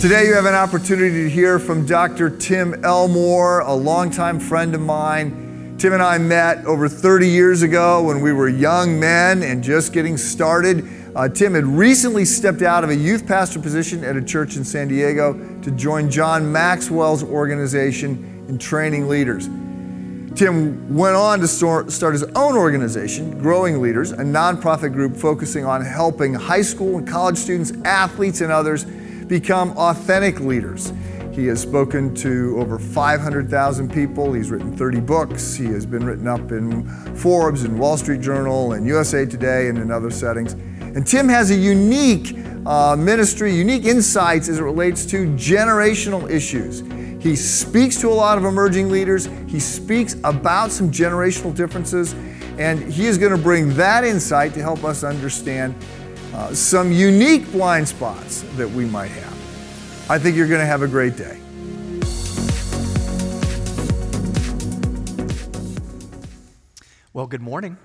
Today you have an opportunity to hear from Dr. Tim Elmore, a longtime friend of mine. Tim and I met over 30 years ago when we were young men and just getting started. Tim had recently stepped out of a youth pastor position at a church in San Diego to join John Maxwell's organization in training leaders. Tim went on to start his own organization, Growing Leaders, a nonprofit group focusing on helping high school and college students, athletes, and others become authentic leaders. He has spoken to over 500,000 people. He's written 30 books. He has been written up in Forbes and Wall Street Journal and USA Today and in other settings. And Tim has a unique ministry, unique insights as it relates to generational issues. He speaks to a lot of emerging leaders. He speaks about some generational differences, and he is going to bring that insight to help us understand some unique blind spots that we might have. I think you're going to have a great day. Well, good morning.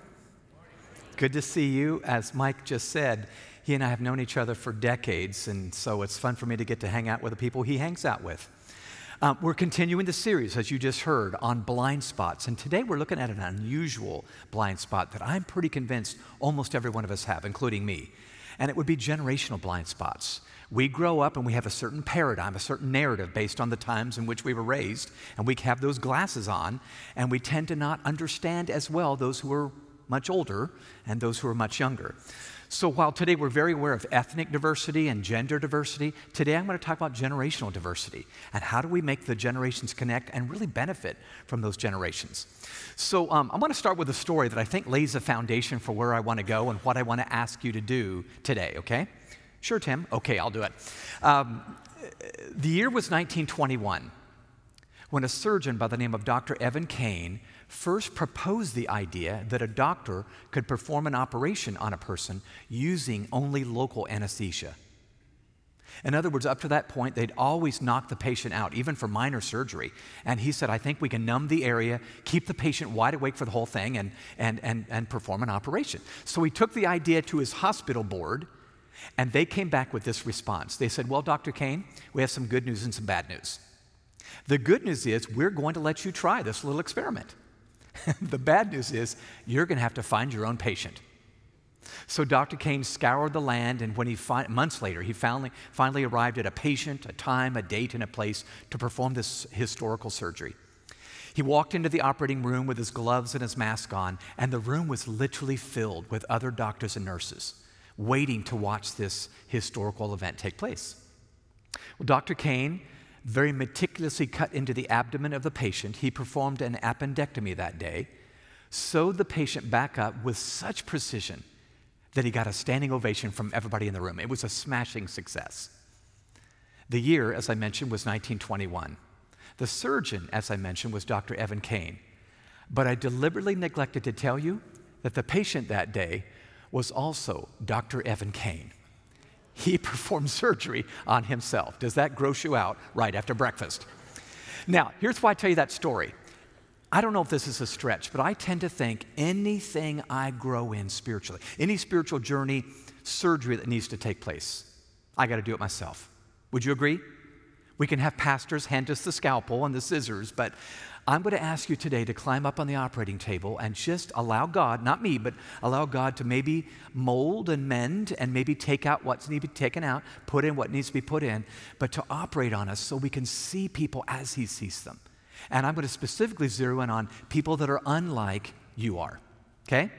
Good to see you. As Mike just said, he and I have known each other for decades, and so it's fun for me to get to hang out with the people he hangs out with. We're continuing the series, as you just heard, on blind spots, and today we're looking at an unusual blind spot that I'm pretty convinced almost every one of us have, including me, and it would be generational blind spots. We grow up and we have a certain paradigm, a certain narrative based on the times in which we were raised, and we have those glasses on, and we tend to not understand as well those who are much older and those who are much younger. So while today we're very aware of ethnic diversity and gender diversity, today I'm going to talk about generational diversity and how do we make the generations connect and really benefit from those generations. So I'm going to start with a story that I think lays a foundation for where I want to go and what I want to ask you to do today, okay? Sure, Tim? Okay, I'll do it. The year was 1921 when a surgeon by the name of Dr. Evan Kane first proposed the idea that a doctor could perform an operation on a person using only local anesthesia. In other words, up to that point, they'd always knock the patient out, even for minor surgery. And he said, I think we can numb the area, keep the patient wide awake for the whole thing, and perform an operation. So he took the idea to his hospital board, and they came back with this response. They said, well, Dr. Kane, we have some good news and some bad news. The good news is we're going to let you try this little experiment. The bad news is you're going to have to find your own patient. So Dr. Kane scoured the land, and when months later, he finally arrived at a patient, a time, a date, and a place to perform this historical surgery. He walked into the operating room with his gloves and his mask on, and the room was literally filled with other doctors and nurses waiting to watch this historical event take place. Well, Dr. Kane very meticulously cut into the abdomen of the patient. He performed an appendectomy that day, sewed the patient back up with such precision that he got a standing ovation from everybody in the room. It was a smashing success. The year, as I mentioned, was 1921. The surgeon, as I mentioned, was Dr. Evan Kane. But I deliberately neglected to tell you that the patient that day was also Dr. Evan Kane. He performed surgery on himself. Does that gross you out right after breakfast? Now, here's why I tell you that story. I don't know if this is a stretch, but I tend to think anything I grow in spiritually, any spiritual journey, surgery that needs to take place, I got to do it myself. Would you agree? We can have pastors hand us the scalpel and the scissors, but I'm going to ask you today to climb up on the operating table and just allow God, not me, but allow God to maybe mold and mend and maybe take out what's needs to be taken out, put in what needs to be put in, but to operate on us so we can see people as He sees them. And I'm going to specifically zero in on people that are unlike you are, okay?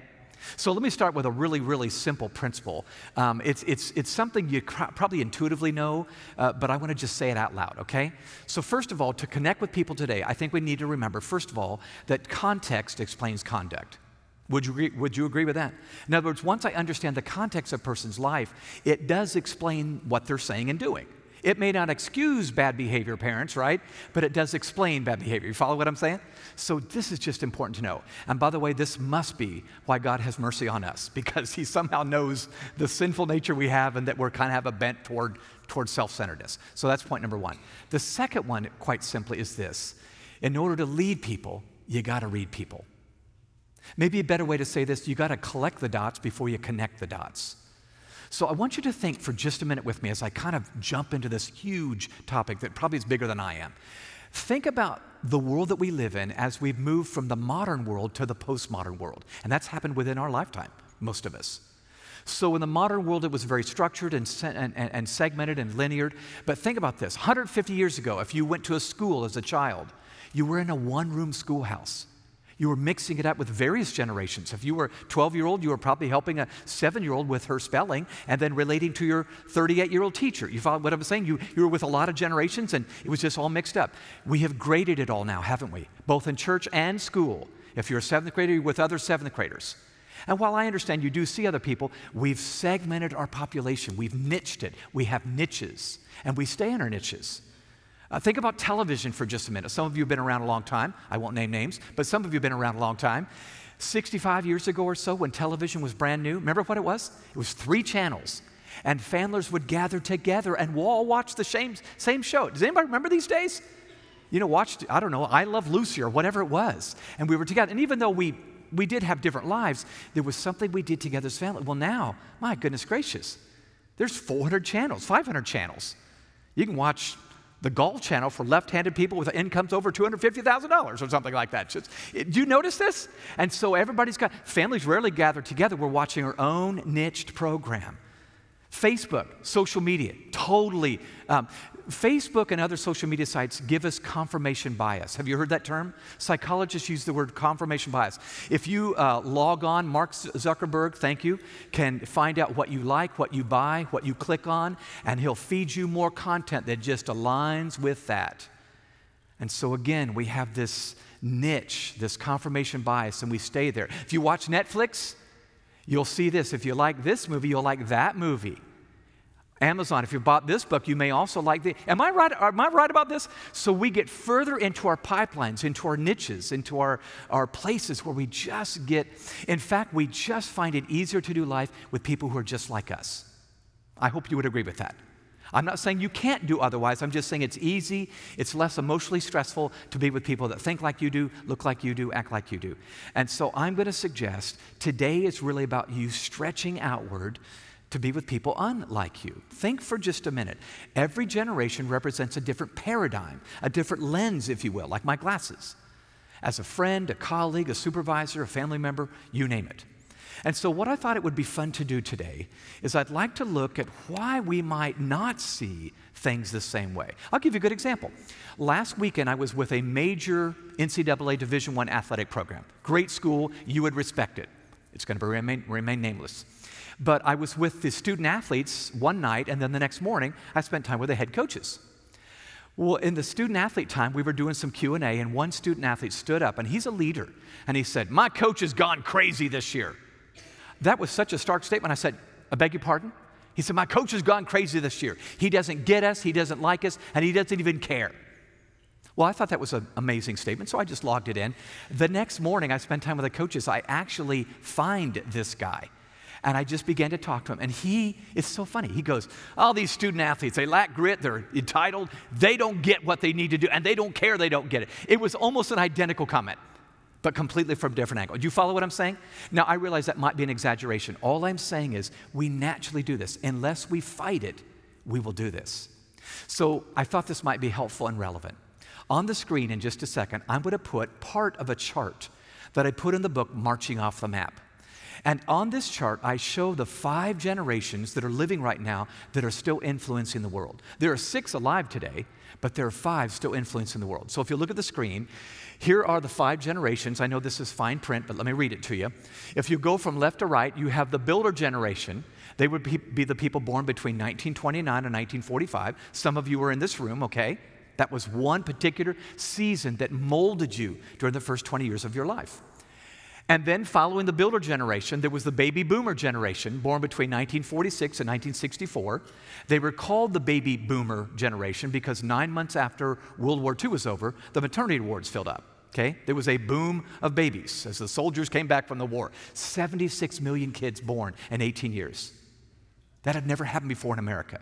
So let me start with a really, really simple principle. It's something you probably intuitively know, but I want to just say it out loud, okay? So first of all, to connect with people today, I think we need to remember, first of all, that context explains conduct. Would you agree with that? In other words, once I understand the context of a person's life, it does explain what they're saying and doing. It may not excuse bad behavior, parents, right? But it does explain bad behavior. You follow what I'm saying? So this is just important to know. And by the way, this must be why God has mercy on us, because He somehow knows the sinful nature we have and that we're kind of have a bent toward self-centeredness. So that's point number one. The second one, quite simply, is this. In order to lead people, you got to read people. Maybe a better way to say this, you got to collect the dots before you connect the dots. So I want you to think for just a minute with me as I kind of jump into this huge topic that probably is bigger than I am. Think about the world that we live in as we've moved from the modern world to the postmodern world. And that's happened within our lifetime, most of us. So in the modern world, it was very structured and segmented and linear. But think about this. 150 years ago, if you went to a school as a child, you were in a one-room schoolhouse. You were mixing it up with various generations. If you were a 12-year-old, you were probably helping a 7-year-old with her spelling and then relating to your 38-year-old teacher. You follow what I'm saying? You were with a lot of generations, and it was just all mixed up. We have graded it all now, haven't we? Both in church and school. If you're a 7th grader, you're with other 7th graders. And while I understand you do see other people, we've segmented our population. We've niched it. We have niches, and we stay in our niches. Think about television for just a minute. Some of you have been around a long time. I won't name names, but some of you have been around a long time. 65 years ago or so, when television was brand new, remember what it was? It was 3 channels. And families would gather together and we'll all watch the same show. Does anybody remember these days? You know, watched, I don't know, I Love Lucy or whatever it was. And we were together. And even though we did have different lives, there was something we did together as family. Well, now, my goodness gracious, there's 400 channels, 500 channels. You can watch the golf channel for left-handed people with incomes over $250,000 or something like that. Do you notice this? And so families rarely gather together. We're watching our own niched program. Facebook, social media, totally. Facebook and other social media sites give us confirmation bias. Have you heard that term? Psychologists use the word confirmation bias. If you log on, Mark Zuckerberg, thank you, can find out what you like, what you buy, what you click on, and he'll feed you more content that just aligns with that. And so again, we have this niche, this confirmation bias, and we stay there. If you watch Netflix, you'll see this. If you like this movie, you'll like that movie. Amazon, if you bought this book, you may also like the. Am I right about this? So we get further into our pipelines, into our niches, into our places where we just get, in fact, we just find it easier to do life with people who are just like us. I hope you would agree with that. I'm not saying you can't do otherwise. I'm just saying it's easy, it's less emotionally stressful to be with people that think like you do, look like you do, act like you do. And so I'm going to suggest today is really about you stretching outward to be with people unlike you. Think for just a minute. Every generation represents a different paradigm, a different lens, if you will, like my glasses. As a friend, a colleague, a supervisor, a family member, you name it. And so what I thought it would be fun to do today is I'd like to look at why we might not see things the same way. I'll give you a good example. Last weekend, I was with a major NCAA Division I athletic program. Great school, you would respect it. It's going to remain nameless. But I was with the student athletes one night, and then the next morning, I spent time with the head coaches. Well, in the student athlete time, we were doing some Q&A, and one student athlete stood up, and he's a leader, and he said, "My coach has gone crazy this year." That was such a stark statement. I said, "I beg your pardon?" He said, "My coach has gone crazy this year. He doesn't get us, he doesn't like us, and he doesn't even care." Well, I thought that was an amazing statement, so I just logged it in. The next morning, I spent time with the coaches. I actually find this guy. And I just began to talk to him. And it's so funny. He goes, "All these student athletes, they lack grit, they're entitled, they don't get what they need to do, and they don't care they don't get it." It was almost an identical comment, but completely from a different angle. Do you follow what I'm saying? Now, I realize that might be an exaggeration. All I'm saying is we naturally do this. Unless we fight it, we will do this. So I thought this might be helpful and relevant. On the screen in just a second, I'm going to put part of a chart that I put in the book, Marching Off the Map. And on this chart, I show the 5 generations that are living right now that are still influencing the world. There are 6 alive today, but there are 5 still influencing the world. So if you look at the screen, here are the 5 generations. I know this is fine print, but let me read it to you. If you go from left to right, you have the builder generation. They would be the people born between 1929 and 1945. Some of you were in this room, okay? That was one particular season that molded you during the first 20 years of your life. And then following the builder generation, there was the baby boomer generation, born between 1946 and 1964. They were called the baby boomer generation because 9 months after World War II was over, the maternity wards filled up, okay? There was a boom of babies as the soldiers came back from the war. 76 million kids born in 18 years. That had never happened before in America,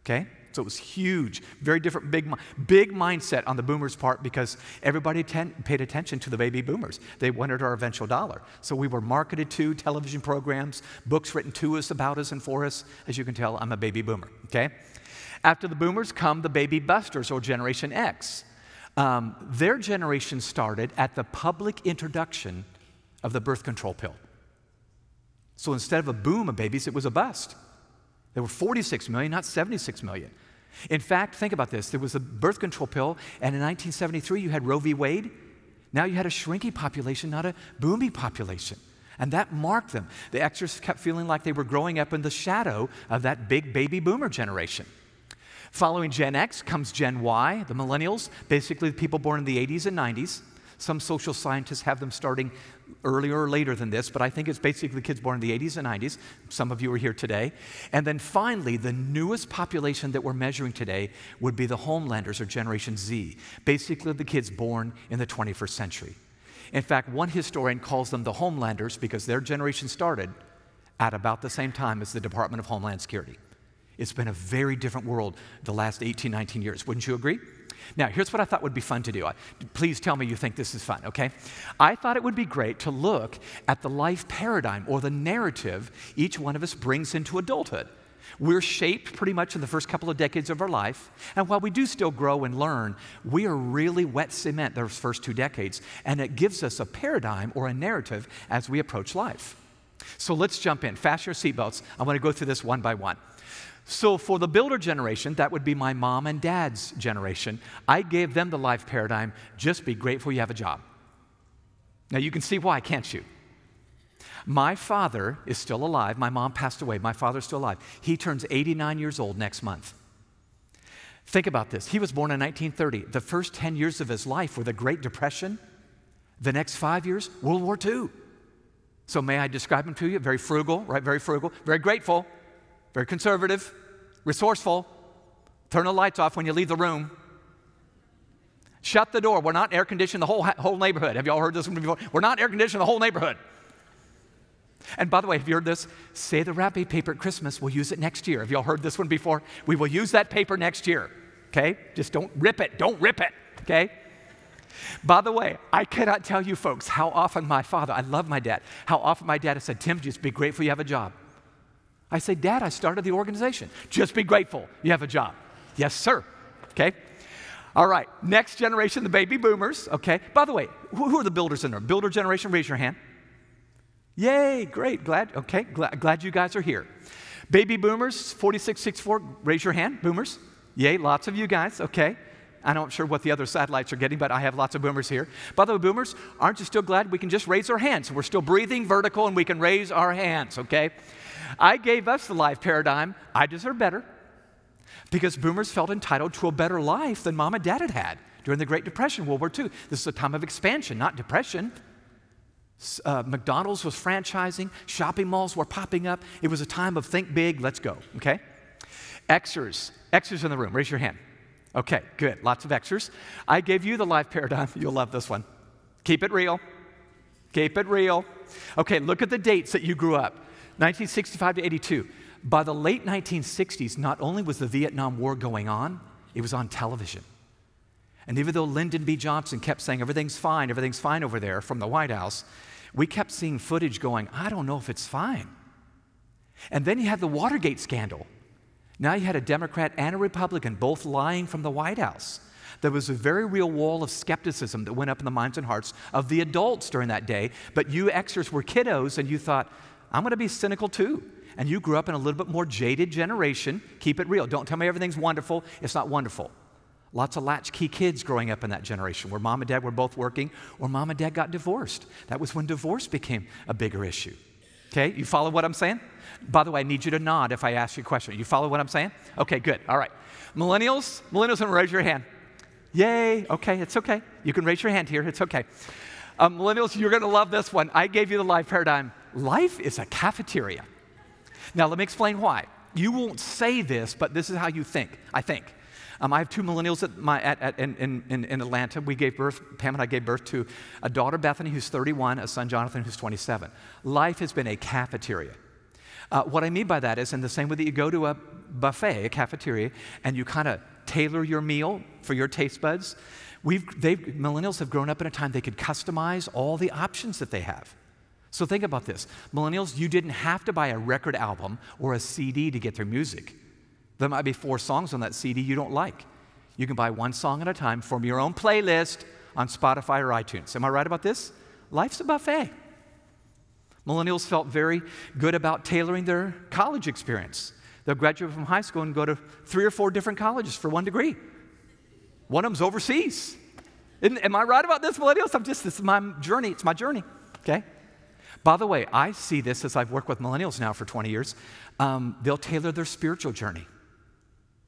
okay? So it was huge, very different, big mindset on the boomers' part because everybody paid attention to the baby boomers. They wanted our eventual dollar. So we were marketed to, television programs, books written to us, about us, and for us. As you can tell, I'm a baby boomer, okay? After the boomers come the baby busters, or Generation X. Their generation started at the public introduction of the birth control pill. So instead of a boom of babies, it was a bust. There were 46 million, not 76 million. In fact, think about this. There was a birth control pill, and in 1973, you had Roe v. Wade. Now you had a shrinking population, not a booming population. And that marked them. The Xers kept feeling like they were growing up in the shadow of that big baby boomer generation. Following Gen X comes Gen Y, the millennials, basically the people born in the 80s and 90s. Some social scientists have them starting earlier or later than this, but I think it's basically kids born in the 80s and 90s. Some of you are here today. And then finally, the newest population that we're measuring today would be the Homelanders, or Generation Z, basically the kids born in the 21st century. In fact, one historian calls them the Homelanders because their generation started at about the same time as the Department of Homeland Security. It's been a very different world the last 18, 19 years. Wouldn't you agree? Now, here's what I thought would be fun to do. Please tell me you think this is fun, okay? I thought it would be great to look at the life paradigm or the narrative each one of us brings into adulthood. We're shaped pretty much in the first couple of decades of our life, and while we do still grow and learn, we are really wet cement those first 2 decades, and it gives us a paradigm or a narrative as we approach life. So let's jump in. Fasten your seatbelts. I want to go through this one by one. So for the builder generation, that would be my mom and dad's generation. I gave them the life paradigm, just be grateful you have a job. Now you can see why, can't you? My father is still alive. My mom passed away. My father's still alive. He turns 89 years old next month. Think about this. He was born in 1930. The first 10 years of his life were the Great Depression. The next 5 years, World War II. So may I describe him to you? Very frugal, right? Very frugal, very grateful. Very conservative, resourceful. Turn the lights off when you leave the room. Shut the door. We're not air conditioning the whole neighborhood. Have you all heard this one before? We're not air conditioning the whole neighborhood. And by the way, have you heard this? Say the wrapping paper at Christmas, we'll use it next year. Have you all heard this one before? We will use that paper next year, okay? Just don't rip it. Don't rip it, okay? By the way, I cannot tell you folks how often my father, I love my dad, how often my dad has said, Tim, just be grateful you have a job. I say, Dad, I started the organization. Just be grateful you have a job. Yes, sir. Okay? All right. Next generation, the baby boomers. Okay? By the way, who are the builders in there? Builder generation, raise your hand. Yay, great. Glad you guys are here. Baby boomers, 46, 64, raise your hand. Boomers. Yay, lots of you guys. Okay. I'm not sure what the other satellites are getting, but I have lots of boomers here. By the way, boomers, aren't you still glad we can just raise our hands? We're still breathing vertical and we can raise our hands, okay? I gave us the life paradigm, I deserve better, because boomers felt entitled to a better life than mom and dad had had during the Great Depression, World War II. This is a time of expansion, not depression. McDonald's was franchising, shopping malls were popping up. It was a time of think big, let's go, okay? Xers in the room, raise your hand. Okay, good, lots of Xers. I gave you the life paradigm, you'll love this one. Keep it real, keep it real. Okay, look at the dates that you grew up. 1965 to 82. By the late 1960s, not only was the Vietnam War going on, it was on television. And even though Lyndon B. Johnson kept saying everything's fine over there from the White House, we kept seeing footage going, I don't know if it's fine. And then you had the Watergate scandal. Now you had a Democrat and a Republican both lying from the White House. There was a very real wall of skepticism that went up in the minds and hearts of the adults during that day, but you Xers were kiddos and you thought, I'm going to be cynical too. And you grew up in a little bit more jaded generation. Keep it real. Don't tell me everything's wonderful. It's not wonderful. Lots of latchkey kids growing up in that generation where mom and dad were both working or mom and dad got divorced. That was when divorce became a bigger issue. Okay, you follow what I'm saying? By the way, I need you to nod if I ask you a question. You follow what I'm saying? Okay, good. All right. Millennials, raise your hand. Yay. Okay, it's okay. You can raise your hand here. It's okay. Millennials, you're going to love this one. I gave you the life paradigm. Life is a cafeteria. Now, let me explain why. You won't say this, but this is how you think, I think. I have two millennials in Atlanta. We gave birth, Pam and I gave birth to a daughter, Bethany, who's 31, a son, Jonathan, who's 27. Life has been a cafeteria. What I mean by that is in the same way that you go to a buffet, a cafeteria, and you kind of tailor your meal for your taste buds, millennials have grown up in a time they could customize all the options that they have. So think about this. Millennials, you didn't have to buy a record album or a CD to get their music. There might be 4 songs on that CD you don't like. You can buy 1 song at a time from your own playlist on Spotify or iTunes. Am I right about this? Life's a buffet. Millennials felt very good about tailoring their college experience. They'll graduate from high school and go to 3 or 4 different colleges for 1 degree. One of them's overseas. Am I right about this, millennials? This is my journey. It's my journey, okay? By the way, I see this as I've worked with millennials now for 20 years. They'll tailor their spiritual journey.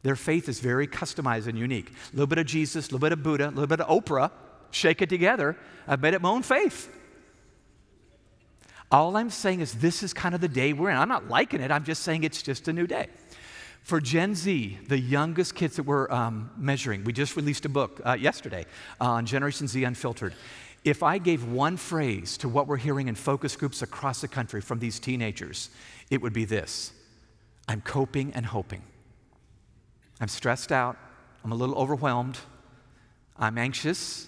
Their faith is very customized and unique. A little bit of Jesus, a little bit of Buddha, a little bit of Oprah, shake it together. I've made it my own faith. All I'm saying is this is kind of the day we're in. I'm not liking it. I'm just saying it's just a new day. For Gen Z, the youngest kids that we're measuring, we just released a book yesterday on Generation Z Unfiltered. If I gave one phrase to what we're hearing in focus groups across the country from these teenagers, it would be this: I'm coping and hoping. I'm stressed out. I'm a little overwhelmed. I'm anxious.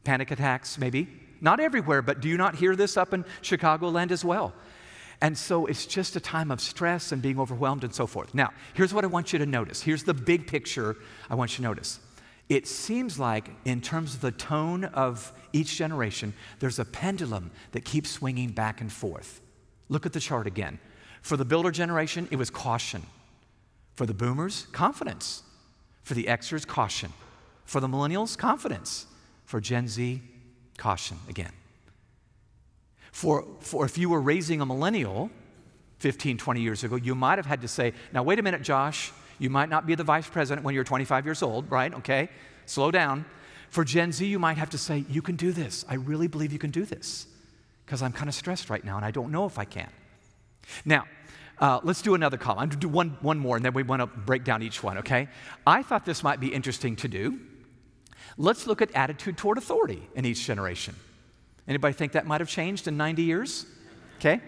Panic attacks, maybe. Not everywhere, but do you not hear this up in Chicagoland as well? And so it's just a time of stress and being overwhelmed and so forth. Now, here's what I want you to notice. Here's the big picture I want you to notice. It seems like, in terms of the tone of each generation, there's a pendulum that keeps swinging back and forth. Look at the chart again. For the builder generation, it was caution. For the boomers, confidence. For the Xers, caution. For the millennials, confidence. For Gen Z, caution again. For if you were raising a millennial 15, 20 years ago, you might have had to say, now wait a minute, Josh, you might not be the vice president when you're 25 years old, right? Okay, slow down. For Gen Z, you might have to say, you can do this. I really believe you can do this because I'm kind of stressed right now and I don't know if I can. Now, let's do another column. I'm going to do one more and then we want to break down each one, okay? I thought this might be interesting to do. Let's look at attitude toward authority in each generation. Anybody think that might have changed in 90 years? Okay.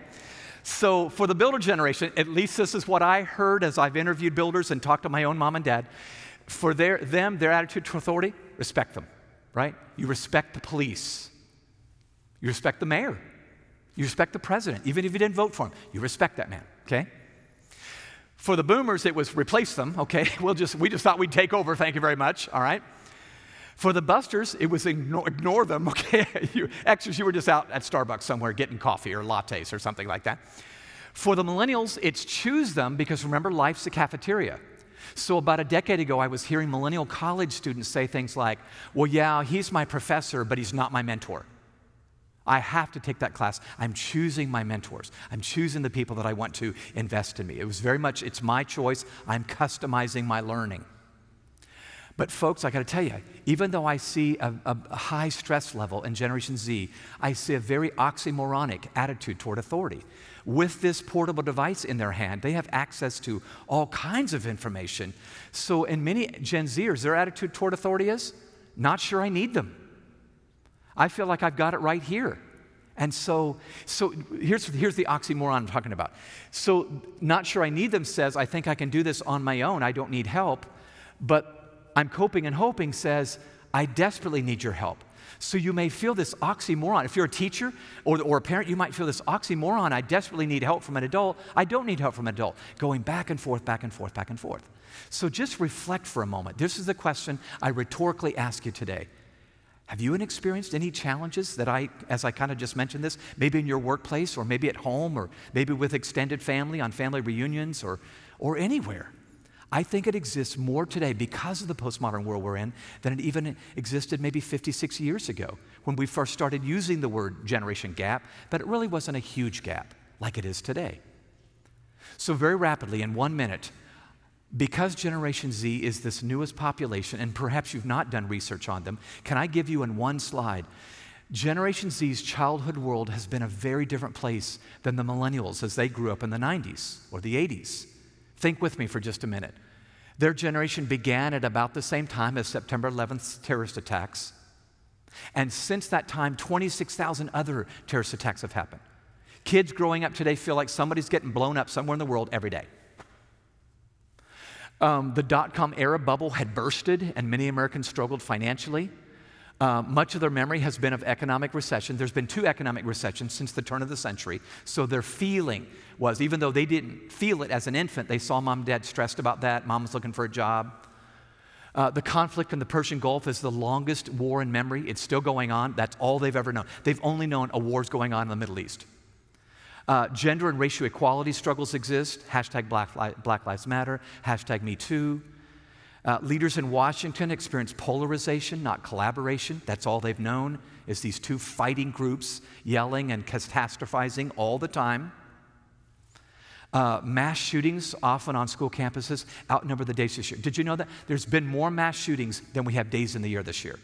So for the builder generation, at least this is what I heard as I've interviewed builders and talked to my own mom and dad. For their attitude toward authority, respect them, right? You respect the police. You respect the mayor. You respect the president. Even if you didn't vote for him, you respect that man, okay? For the boomers, it was replace them, okay? We just thought we'd take over, thank you very much, all right? For the busters, it was ignore them, okay? Xers, you were just out at Starbucks somewhere getting coffee or lattes or something like that. For the millennials, it's choose them because remember, life's a cafeteria. So about a decade ago, I was hearing millennial college students say things like, well, yeah, he's my professor, but he's not my mentor. I have to take that class. I'm choosing my mentors. I'm choosing the people that I want to invest in me. It was very much, it's my choice. I'm customizing my learning. But folks, I got to tell you, even though I see a high stress level in Generation Z, I see a very oxymoronic attitude toward authority. With this portable device in their hand, they have access to all kinds of information. So in many Gen Zers, their attitude toward authority is, not sure I need them. I feel like I've got it right here. And so here's the oxymoron I'm talking about. So not sure I need them says, I think I can do this on my own. I don't need help. But I'm coping and hoping says, I desperately need your help. So you may feel this oxymoron. If you're a teacher or a parent, you might feel this oxymoron. I desperately need help from an adult. I don't need help from an adult. Going back and forth, back and forth, back and forth. So just reflect for a moment. This is the question I rhetorically ask you today. Have you experienced any challenges that as I kind of just mentioned this, maybe in your workplace or maybe at home or maybe with extended family on family reunions or anywhere? I think it exists more today because of the postmodern world we're in than it even existed maybe 56 years ago when we first started using the word generation gap, but it really wasn't a huge gap like it is today. So very rapidly, in 1 minute, because Generation Z is this newest population, and perhaps you've not done research on them, can I give you in one slide? Generation Z's childhood world has been a very different place than the millennials as they grew up in the 90s or the 80s. Think with me for just a minute. Their generation began at about the same time as September 11th terrorist attacks. And since that time, 26,000 other terrorist attacks have happened. Kids growing up today feel like somebody's getting blown up somewhere in the world every day. The dot-com era bubble had bursted, and many Americans struggled financially. Much of their memory has been of economic recession. There's been 2 economic recessions since the turn of the century. So their feeling was, even though they didn't feel it as an infant, they saw mom and dad stressed about that. Mom was looking for a job. The conflict in the Persian Gulf is the longest war in memory. It's still going on. That's all they've ever known. They've only known a war's going on in the Middle East. Gender and racial equality struggles exist. Hashtag Black Lives Matter. Hashtag Me Too. Leaders in Washington experience polarization, not collaboration. That's all they've known, is these 2 fighting groups yelling and catastrophizing all the time. Mass shootings, often on school campuses, outnumber the days this year. Did you know that? There's been more mass shootings than we have days in the year this year.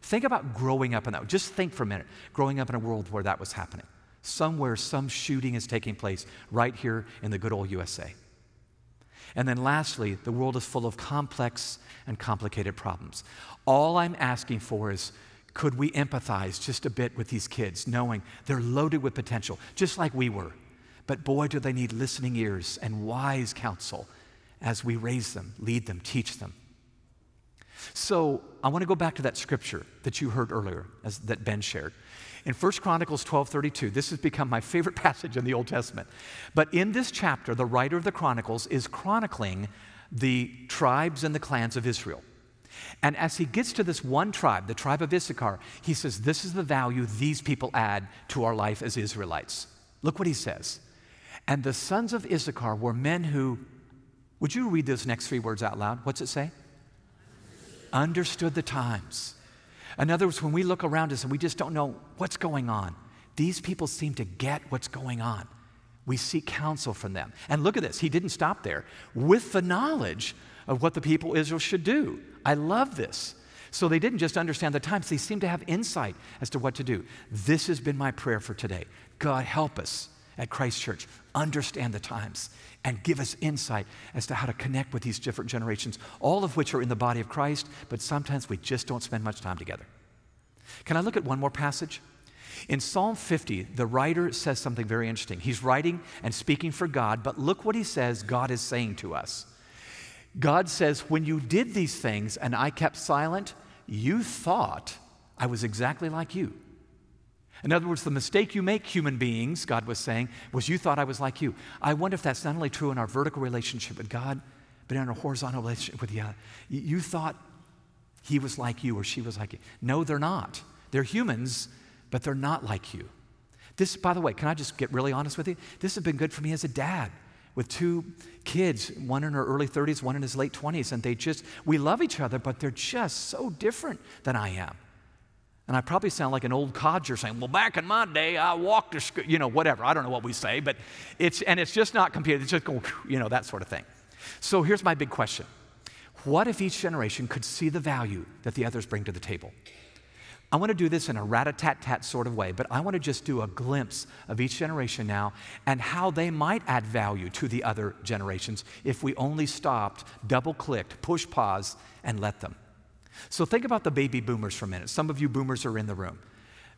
Think about growing up in that. Just think for a minute, growing up in a world where that was happening. Somewhere, some shooting is taking place right here in the good old USA. And then lastly, the world is full of complex and complicated problems. All I'm asking for is, could we empathize just a bit with these kids, knowing they're loaded with potential, just like we were. But boy, do they need listening ears and wise counsel as we raise them, lead them, teach them. So I want to go back to that scripture that you heard earlier, that Ben shared. In 1 Chronicles 12:32, this has become my favorite passage in the Old Testament. But in this chapter, the writer of the Chronicles is chronicling the tribes and the clans of Israel. And as he gets to this one tribe, the tribe of Issachar, he says, this is the value these people add to our life as Israelites. Look what he says. And the sons of Issachar were men who, would you read those next 3 words out loud? What's it say? Understood the times. In other words, when we look around us and we just don't know what's going on, these people seem to get what's going on. We seek counsel from them. And look at this, he didn't stop there. With the knowledge of what the people of Israel should do. I love this. So they didn't just understand the times, they seemed to have insight as to what to do. This has been my prayer for today. God, help us at Christ Church understand the times and give us insight as to how to connect with these different generations, all of which are in the body of Christ, but sometimes we just don't spend much time together. Can I look at one more passage? In Psalm 50, the writer says something very interesting. He's writing and speaking for God, but look what he says God is saying to us. God says, when you did these things and I kept silent, you thought I was exactly like you. In other words, the mistake you make, human beings, God was saying, was you thought I was like you. I wonder if that's not only true in our vertical relationship with God, but in our horizontal relationship with you. You thought he was like you or she was like you. No, they're not. They're humans, but they're not like you. This, by the way, can I just get really honest with you? This has been good for me as a dad with 2 kids, one in her early 30s, one in his late 20s, and we love each other, but they're just so different than I am. And I probably sound like an old codger saying, well, back in my day, I walked to school, whatever. I don't know what we say, but it's just not computed. It's just going, that sort of thing. So here's my big question. What if each generation could see the value that the others bring to the table? I want to do this in a rat-a-tat-tat sort of way, but I want to just do a glimpse of each generation now and how they might add value to the other generations if we only stopped, double-clicked, push pause, and let them. So think about the baby boomers for a minute. Some of you boomers are in the room.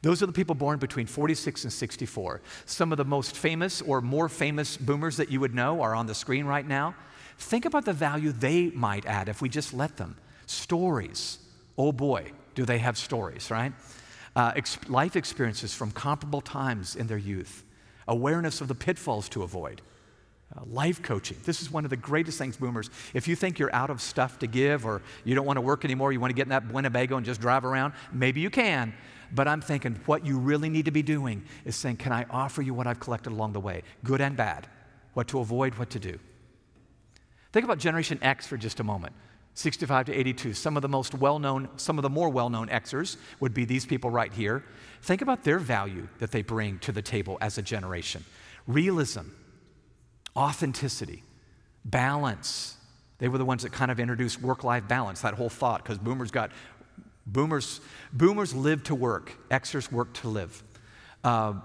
Those are the people born between 46 and 64. Some of the most famous or more famous boomers that you would know are on the screen right now. Think about the value they might add if we just let them. Stories. Oh boy, do they have stories, right? Life experiences from comparable times in their youth. Awareness of the pitfalls to avoid. Life coaching. This is one of the greatest things, boomers. If you think you're out of stuff to give or you don't want to work anymore, you want to get in that Winnebago and just drive around, maybe you can. But I'm thinking what you really need to be doing is saying, can I offer you what I've collected along the way, good and bad, what to avoid, what to do. Think about Generation X for just a moment, 65 to 82. Some of the more well-known Xers would be these people right here. Think about their value that they bring to the table as a generation. Realism. Authenticity, balance. They were the ones that kind of introduced work-life balance, that whole thought, because boomers live to work, Xers work to live.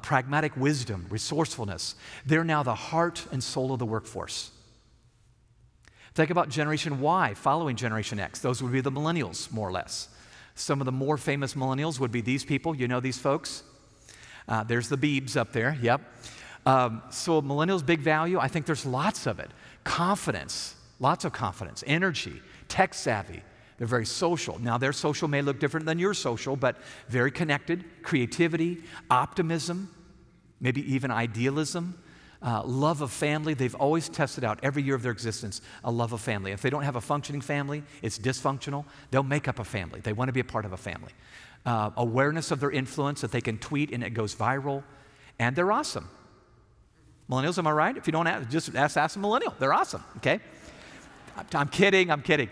Pragmatic wisdom, resourcefulness. They're now the heart and soul of the workforce. Think about Generation Y following Generation X. Those would be the millennials, more or less. Some of the more famous millennials would be these people. You know these folks? There's the Beebs up there, yep. So millennials' big value, I think there's lots of it. Confidence, lots of confidence, energy, tech savvy. They're very social. Now, their social may look different than your social, but very connected. Creativity, optimism, maybe even idealism, love of family. They've always tested out every year of their existence a love of family. If they don't have a functioning family, it's dysfunctional. They'll make up a family. They want to be a part of a family. Awareness of their influence, that they can tweet and it goes viral. And they're awesome. Millennials, am I right? If you don't ask, just ask a millennial. They're awesome, okay? I'm kidding.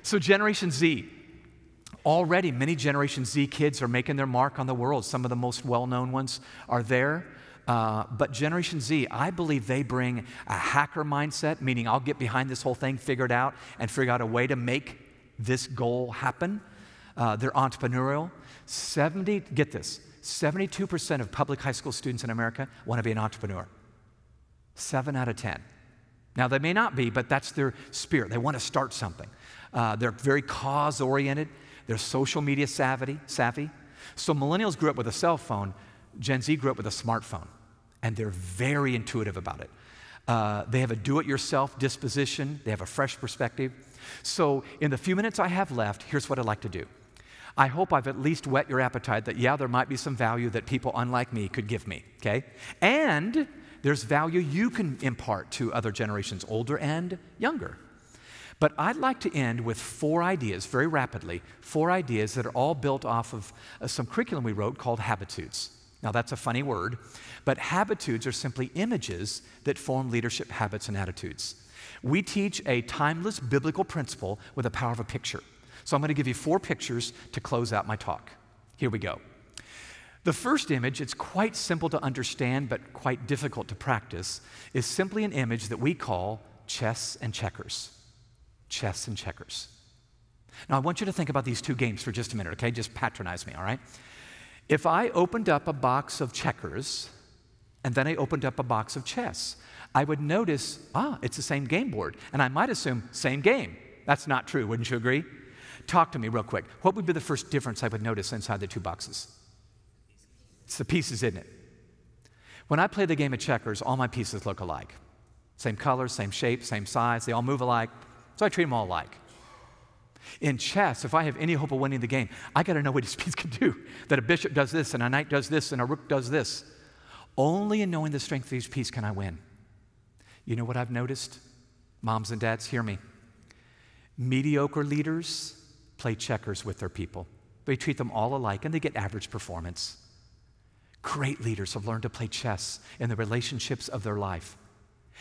So Generation Z, already many Generation Z kids are making their mark on the world. Some of the most well-known ones are there. But Generation Z, I believe they bring a hacker mindset, meaning I'll get behind this whole thing, figure it out, and figure out a way to make this goal happen. They're entrepreneurial. 72% of public high school students in America want to be an entrepreneur. 7 out of 10. Now, they may not be, but that's their spirit. They want to start something. They're very cause-oriented. They're social media savvy. So millennials grew up with a cell phone. Gen Z grew up with a smartphone. And they're very intuitive about it. They have a do-it-yourself disposition. They have a fresh perspective. So in the few minutes I have left, here's what I'd like to do. I hope I've at least whet your appetite that, yeah, there might be some value that people unlike me could give me, okay? And there's value you can impart to other generations, older and younger. But I'd like to end with 4 ideas, very rapidly, 4 ideas that are all built off of some curriculum we wrote called Habitudes. Now, that's a funny word, but Habitudes are simply images that form leadership habits and attitudes. We teach a timeless biblical principle with the power of a picture. So I'm going to give you 4 pictures to close out my talk. Here we go. The first image, it's quite simple to understand but quite difficult to practice, is simply an image that we call chess and checkers. Chess and checkers. Now, I want you to think about these 2 games for just a minute, okay? Just patronize me, all right? If I opened up a box of checkers and then I opened up a box of chess, I would notice, it's the same game board. And I might assume, same game. That's not true, wouldn't you agree? Talk to me real quick. What would be the first difference I would notice inside the 2 boxes? It's the pieces, isn't it? When I play the game of checkers, all my pieces look alike. Same color, same shape, same size, they all move alike. So I treat them all alike. In chess, if I have any hope of winning the game, I got to know what each piece can do. That a bishop does this, and a knight does this, and a rook does this. Only in knowing the strength of each piece can I win. You know what I've noticed? Moms and dads, hear me. Mediocre leaders play checkers with their people. They treat them all alike, and they get average performance. Great leaders have learned to play chess in the relationships of their life.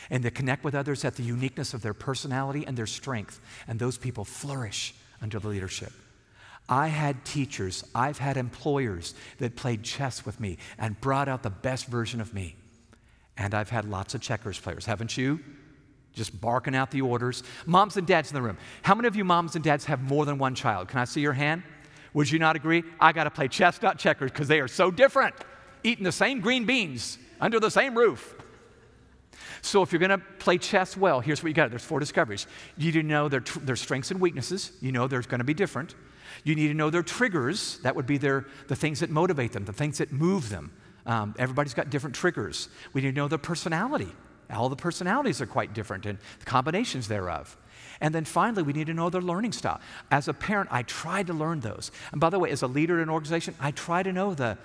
And they connect with others at the uniqueness of their personality and their strength. And those people flourish under the leadership. I had teachers, I've had employers that played chess with me and brought out the best version of me. And I've had lots of checkers players, haven't you? Just barking out the orders. Moms and dads in the room. How many of you moms and dads have more than one child? Can I see your hand? Would you not agree? I got to play chess, not checkers, because they are so different. Eating the same green beans under the same roof. So if you're going to play chess well, here's what you got. There's 4 discoveries. You need to know their strengths and weaknesses. You know they're going to be different. You need to know their triggers. That would be the things that motivate them, the things that move them. Everybody's got different triggers. We need to know their personality. All the personalities are quite different and the combinations thereof. And then finally, we need to know their learning style. As a parent, I try to learn those. And by the way, as a leader in an organization, I try to know the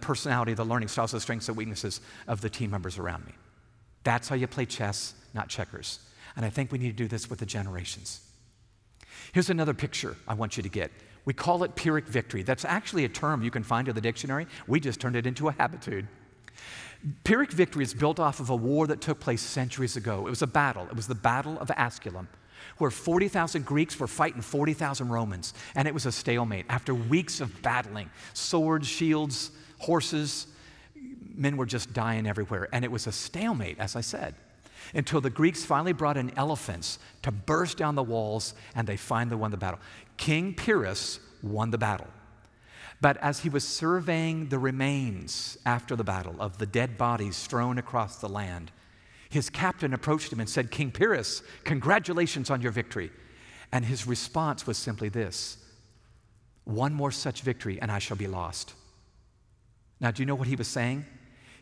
personality, the learning styles, the strengths and weaknesses of the team members around me. That's how you play chess, not checkers. And I think we need to do this with the generations. Here's another picture I want you to get. We call it Pyrrhic victory. That's actually a term you can find in the dictionary. We just turned it into a habitude. Pyrrhic victory is built off of a war that took place centuries ago. It was a battle. It was the Battle of Asculum, where 40,000 Greeks were fighting 40,000 Romans. And it was a stalemate. After weeks of battling, swords, shields, horses, men were just dying everywhere. And it was a stalemate, as I said, until the Greeks finally brought in elephants to burst down the walls, and they finally won the battle. King Pyrrhus won the battle. But as he was surveying the remains after the battle of the dead bodies strewn across the land, his captain approached him and said, "King Pyrrhus, congratulations on your victory." And his response was simply this: "One more such victory and I shall be lost." Now, do you know what he was saying?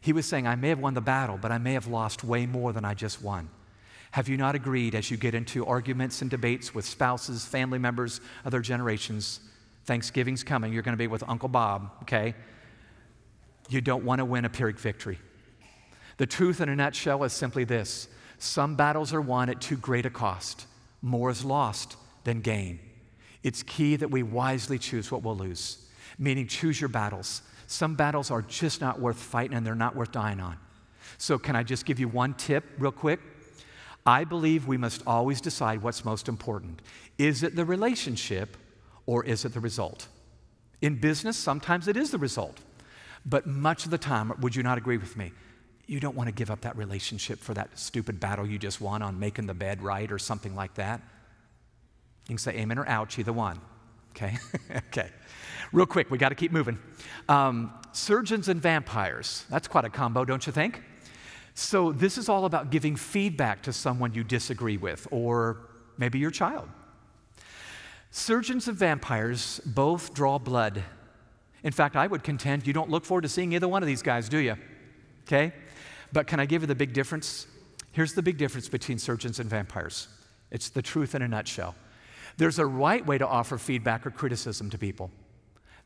He was saying, I may have won the battle, but I may have lost way more than I just won. Have you not agreed as you get into arguments and debates with spouses, family members, other generations? Thanksgiving's coming. You're going to be with Uncle Bob, okay? You don't want to win a Pyrrhic victory. The truth in a nutshell is simply this. Some battles are won at too great a cost. More is lost than gain. It's key that we wisely choose what we'll lose, meaning choose your battles. Some battles are just not worth fighting and they're not worth dying on. So can I just give you one tip real quick? I believe we must always decide what's most important. Is it the relationship or is it the result? In business, sometimes it is the result. But much of the time, would you not agree with me? You don't want to give up that relationship for that stupid battle you just won on making the bed right or something like that. You can say amen or ouch, either one. Okay? Okay. Real quick, we got to keep moving. Surgeons and vampires. That's quite a combo, don't you think? So this is all about giving feedback to someone you disagree with, or maybe your child. Surgeons and vampires both draw blood. In fact, I would contend you don't look forward to seeing either one of these guys, do you? Okay? But can I give you the big difference? Here's the big difference between surgeons and vampires. It's the truth in a nutshell. There's a right way to offer feedback or criticism to people.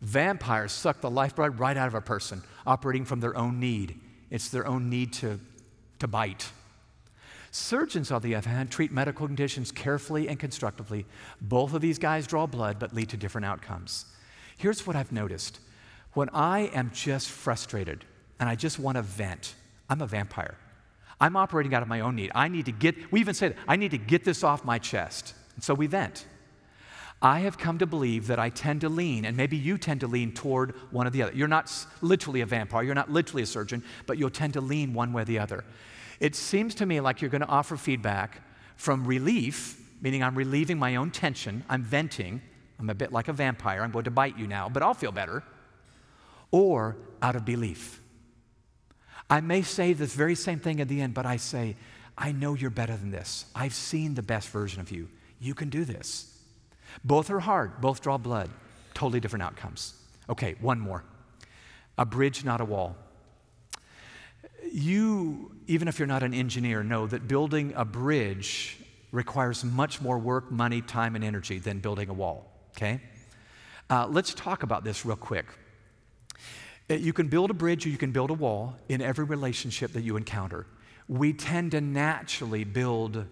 Vampires suck the lifeblood right out of a person, operating from their own need. It's their own need to bite. Surgeons, on the other hand, treat medical conditions carefully and constructively. Both of these guys draw blood, but lead to different outcomes. Here's what I've noticed. When I am just frustrated and I just want to vent, I'm a vampire. I'm operating out of my own need. We even say that, I need to get this off my chest. And so we vent. I have come to believe that I tend to lean, and maybe you tend to lean toward one or the other. You're not literally a vampire, you're not literally a surgeon, but you'll tend to lean one way or the other. It seems to me like you're going to offer feedback from relief, meaning I'm relieving my own tension, I'm venting, I'm a bit like a vampire, I'm going to bite you now, but I'll feel better, or out of belief. I may say this very same thing at the end, but I say, I know you're better than this. I've seen the best version of you. You can do this. Both are hard, both draw blood, totally different outcomes. Okay, one more. A bridge, not a wall. You, even if you're not an engineer, know that building a bridge requires much more work, money, time, and energy than building a wall, okay? Let's talk about this real quick. You can build a bridge or you can build a wall in every relationship that you encounter. We tend to naturally build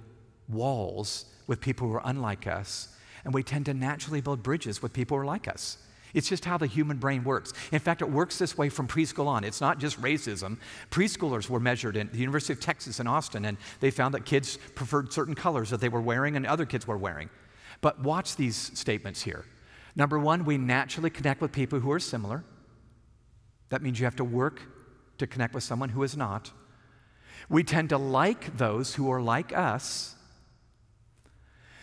walls with people who are unlike us, and we tend to naturally build bridges with people who are like us. It's just how the human brain works. In fact, it works this way from preschool on. It's not just racism. Preschoolers were measured at the University of Texas in Austin, and they found that kids preferred certain colors that they were wearing and other kids were wearing. But watch these statements here. Number one, we naturally connect with people who are similar. That means you have to work to connect with someone who is not. We tend to like those who are like us.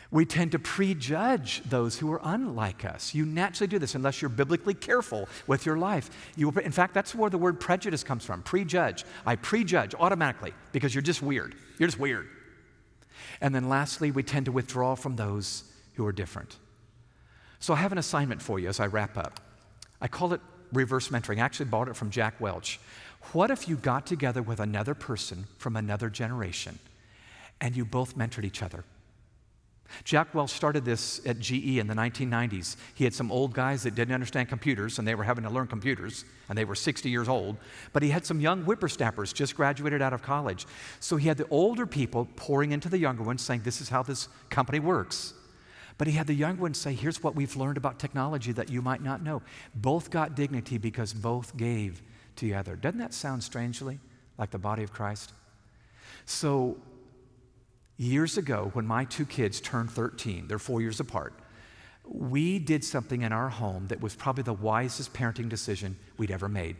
We tend to prejudge those who are unlike us. You naturally do this unless you're biblically careful with your life. In fact, that's where the word prejudice comes from, prejudge. I prejudge automatically because you're just weird. You're just weird. And then lastly, we tend to withdraw from those who are different. So I have an assignment for you as I wrap up. I call it reverse mentoring. I actually bought it from Jack Welch. What if you got together with another person from another generation and you both mentored each other? Jack Welch started this at GE in the 1990s. He had some old guys that didn't understand computers, and they were having to learn computers, and they were 60 years old. But he had some young whippersnappers just graduated out of college. So he had the older people pouring into the younger ones, saying, this is how this company works. But he had the younger ones say, here's what we've learned about technology that you might not know. Both got dignity because both gave to the other. Doesn't that sound strangely like the body of Christ? So years ago, when my two kids turned 13, they're 4 years apart, we did something in our home that was probably the wisest parenting decision we'd ever made.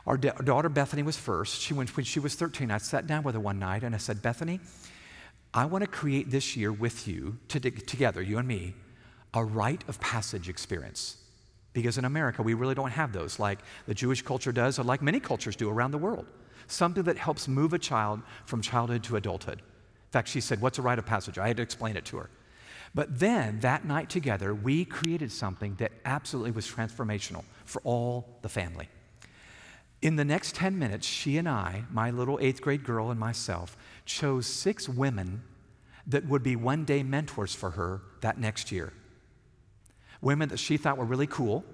Our daughter Bethany was first. When she was 13, I sat down with her one night and I said, Bethany, I want to create this year with you, together, you and me, a rite of passage experience. Because in America, we really don't have those like the Jewish culture does, or like many cultures do around the world. Something that helps move a child from childhood to adulthood. In fact, she said, what's a rite of passage? I had to explain it to her. But then, that night together, we created something that absolutely was transformational for all the family. In the next 10 minutes, she and I, my little 8th grade girl and myself, chose 6 women that would be one-day mentors for her that next year. Women that she thought were really cool,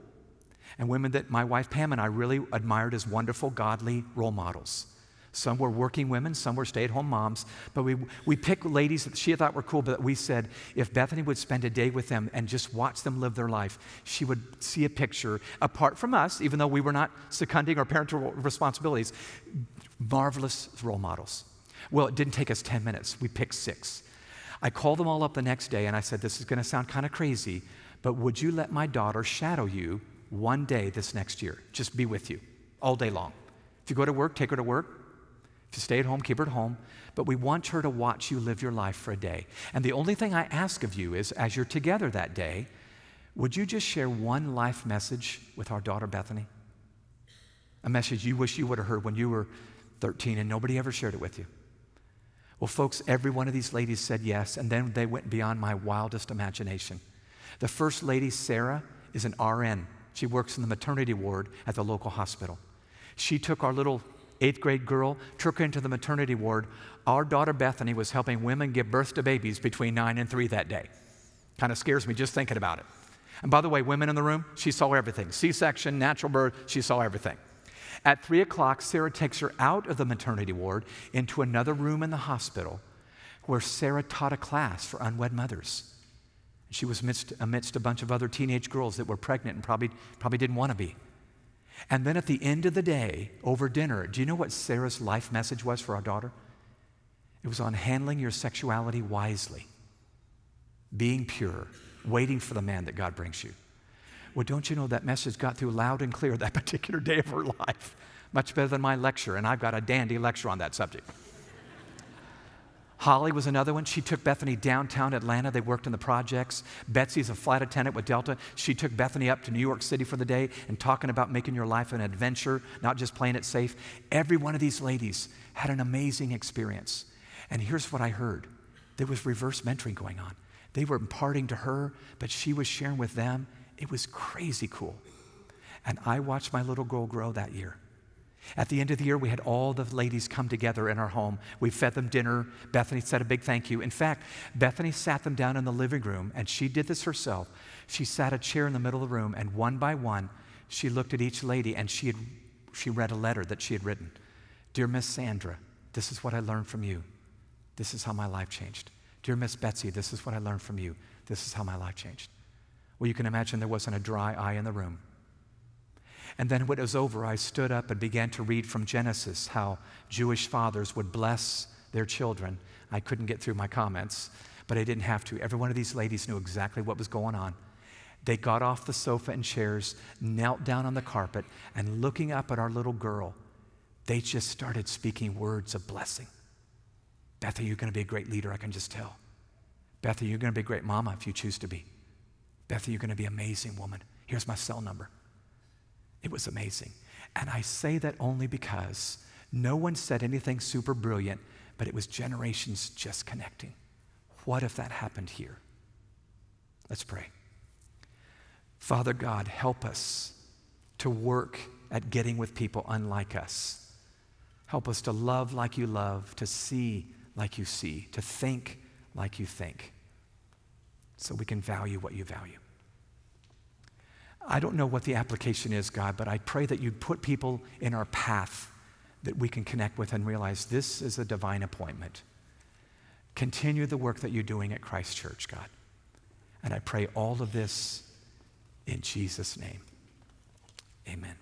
and women that my wife Pam and I really admired as wonderful, godly role models. Some were working women, some were stay-at-home moms, but we picked ladies that she thought were cool, but we said if Bethany would spend a day with them and just watch them live their life, she would see a picture, apart from us, even though we were not seconding our parental responsibilities, marvelous role models. Well, it didn't take us 10 minutes. We picked 6. I called them all up the next day and I said, this is going to sound kind of crazy, but would you let my daughter shadow you one day this next year? Just be with you all day long. If you go to work, take her to work. If you stay at home, keep her at home. But we want her to watch you live your life for a day. And the only thing I ask of you is, as you're together that day, would you just share one life message with our daughter Bethany? A message you wish you would have heard when you were 13 and nobody ever shared it with you. Well, folks, every one of these ladies said yes, and then they went beyond my wildest imagination. The first lady, Sarah, is an RN. She works in the maternity ward at the local hospital. She took our little 8th grade girl, took her into the maternity ward. Our daughter Bethany was helping women give birth to babies between 9 and 3 that day. Kind of scares me just thinking about it. And by the way, women in the room, she saw everything. C-section, natural birth, she saw everything. At 3 o'clock, Sarah takes her out of the maternity ward into another room in the hospital where Sarah taught a class for unwed mothers. She was amidst a bunch of other teenage girls that were pregnant and probably didn't want to be. And then at the end of the day, over dinner, do you know what Sarah's life message was for our daughter? It was on handling your sexuality wisely, being pure, waiting for the man that God brings you. Well, don't you know that message got through loud and clear that particular day of her life? Much better than my lecture, and I've got a dandy lecture on that subject. Holly was another one. She took Bethany downtown Atlanta. They worked in the projects. Betsy's a flight attendant with Delta. She took Bethany up to New York City for the day and talking about making your life an adventure, not just playing it safe. Every one of these ladies had an amazing experience. And here's what I heard. There was reverse mentoring going on. They were imparting to her, but she was sharing with them. It was crazy cool. And I watched my little girl grow that year. At the end of the year, we had all the ladies come together in our home. We fed them dinner. Bethany said a big thank you. In fact, Bethany sat them down in the living room, and she did this herself. She sat a chair in the middle of the room, and one by one, she looked at each lady, and she read a letter that she had written. Dear Miss Sandra, this is what I learned from you. This is how my life changed. Dear Miss Betsy, this is what I learned from you. This is how my life changed. Well, you can imagine there wasn't a dry eye in the room. And then when it was over, I stood up and began to read from Genesis how Jewish fathers would bless their children. I couldn't get through my comments, but I didn't have to. Every one of these ladies knew exactly what was going on. They got off the sofa and chairs, knelt down on the carpet, and looking up at our little girl, they just started speaking words of blessing. Bethany, you're going to be a great leader, I can just tell. Bethany, you're going to be a great mama if you choose to be. Bethany, you're going to be an amazing woman. Here's my cell number. It was amazing. And I say that only because no one said anything super brilliant, but it was generations just connecting. What if that happened here? Let's pray. Father God, help us to work at getting with people unlike us. Help us to love like you love, to see like you see, to think like you think, so we can value what you value. I don't know what the application is, God, but I pray that you put people in our path that we can connect with and realize this is a divine appointment. Continue the work that you're doing at Christ Church, God. And I pray all of this in Jesus' name. Amen.